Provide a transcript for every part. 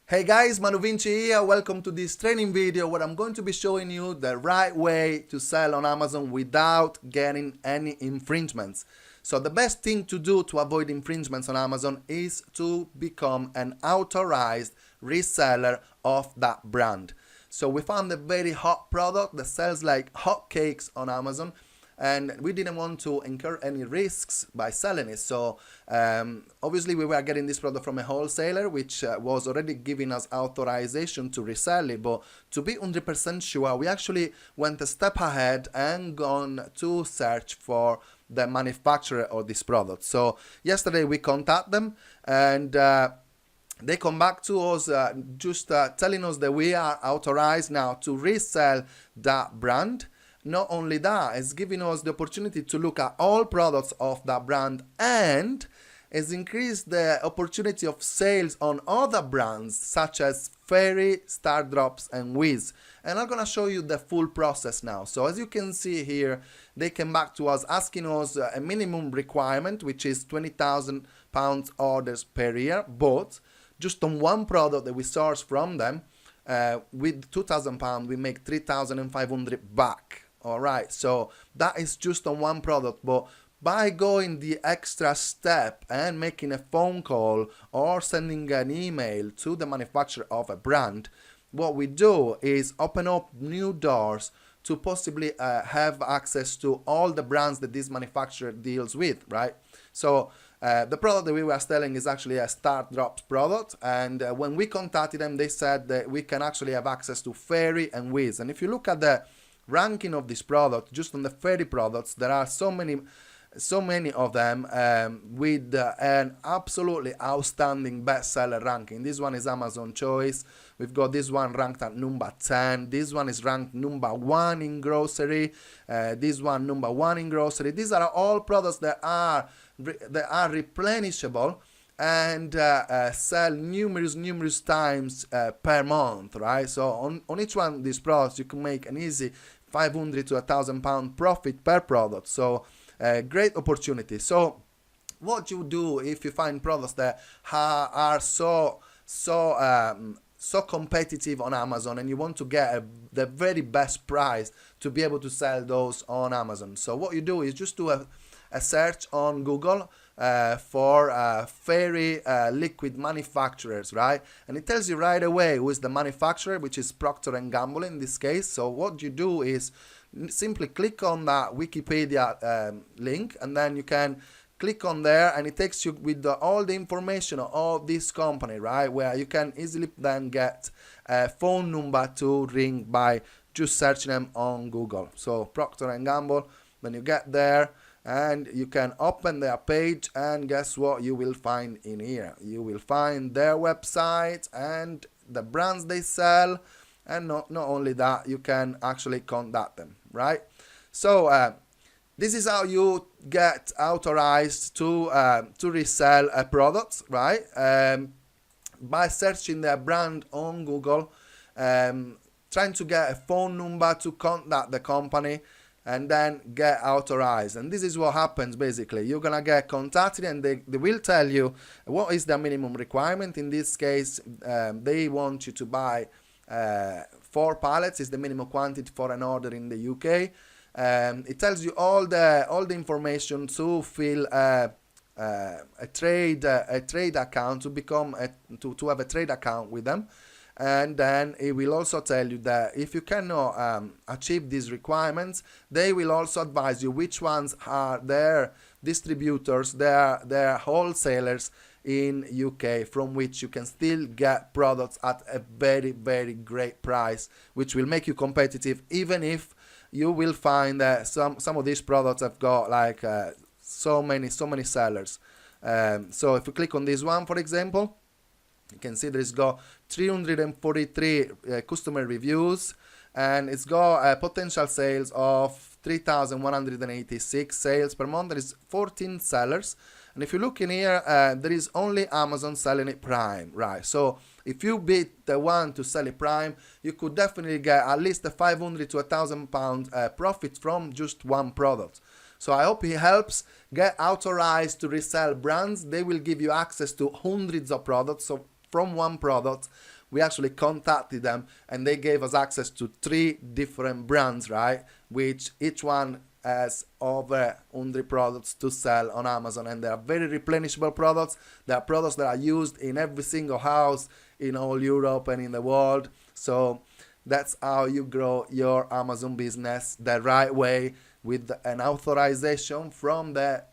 Hey guys, Manu Vinci here. Welcome to this training video where I'm going to be showing you the right way to sell on Amazon without getting any infringements. So the best thing to do to avoid infringements on Amazon is to become an authorized reseller of that brand. So we found a very hot product that sells like hotcakes on Amazon, and we didn't want to incur any risks by selling it. So obviously we were getting this product from a wholesaler which was already giving us authorization to resell it, but to be 100% sure, we actually went a step ahead and gone to search for the manufacturer of this product. So yesterday we contacted them, and they come back to us just telling us that we are authorized now to resell that brand. Not only that, it's giving us the opportunity to look at all products of that brand, and it's increased the opportunity of sales on other brands such as Fairy, Stardrops, and Wiz. And I'm gonna show you the full process now. So as you can see here, they came back to us asking us a minimum requirement, which is £20,000 orders per year, but just on one product that we source from them, with £2,000 we make 3,500 back. All right, so that is just on one product, but by going the extra step and making a phone call or sending an email to the manufacturer of a brand, what we do is open up new doors to possibly have access to all the brands that this manufacturer deals with, right? So the product that we were selling is actually a Stardrops product, and when we contacted them, they said that we can actually have access to Fairy and Wiz. And if you look at the ranking of this product, just on the Fairy products, there are so many of them with an absolutely outstanding bestseller ranking. This one is Amazon Choice. We've got this one ranked at number 10. This one is ranked number 1 in grocery. This one number 1 in grocery. These are all products that are replenishable and sell numerous times per month, right? So on each one of these products you can make an easy 500 to £1,000 profit per product. So great opportunity. So what you do if you find products that are so competitive on Amazon and you want to get the very best price to be able to sell those on Amazon, so what you do is just do a search on Google for Fairy liquid manufacturers, right? And it tells you right away who is the manufacturer, which is Procter & Gamble in this case. So what you do is simply click on that Wikipedia link, and then you can click on there, and it takes you with all the information of this company, right? Where you can easily then get a phone number to ring by just searching them on Google. So Procter & Gamble, then you get there, and you can open their page, and guess what you will find in here? You will find their website and the brands they sell, and not only that, you can actually contact them, right? So this is how you get authorized to resell a product, right? By searching their brand on Google, trying to get a phone number to contact the company, and then get authorized. And this is what happens basically. You're gonna get contacted, and they will tell you what is the minimum requirement. In this case, they want you to buy 4 pallets is the minimum quantity for an order in the UK. It tells you all the information to fill a trade account, to become to have a trade account with them. And then it will also tell you that if you cannot achieve these requirements, they will also advise you which ones are their distributors, their wholesalers in UK, from which you can still get products at a very great price, which will make you competitive, even if you will find that some of these products have got like so many sellers. So if you click on this one, for example, you can see that it's got 343 customer reviews, and it's got potential sales of 3,186 sales per month. There is 14 sellers, and if you look in here, there is only Amazon selling it Prime, right? So if you beat the one to sell it Prime, you could definitely get at least a 500 to £1,000 profit from just one product. So I hope it helps. Get authorized to resell brands. They will give you access to hundreds of products. So from one product. We actually contacted them and they gave us access to 3 different brands, right? Which each one has over 100 products to sell on Amazon, and they are very replenishable products. They are products that are used in every single house in all Europe and in the world. So that's how you grow your Amazon business the right way, with an authorization from the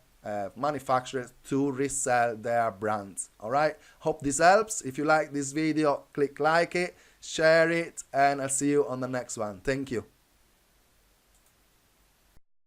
manufacturers to resell their brands. Alright, hope this helps. If you like this video, click like it, share it, and I'll see you on the next one. Thank you.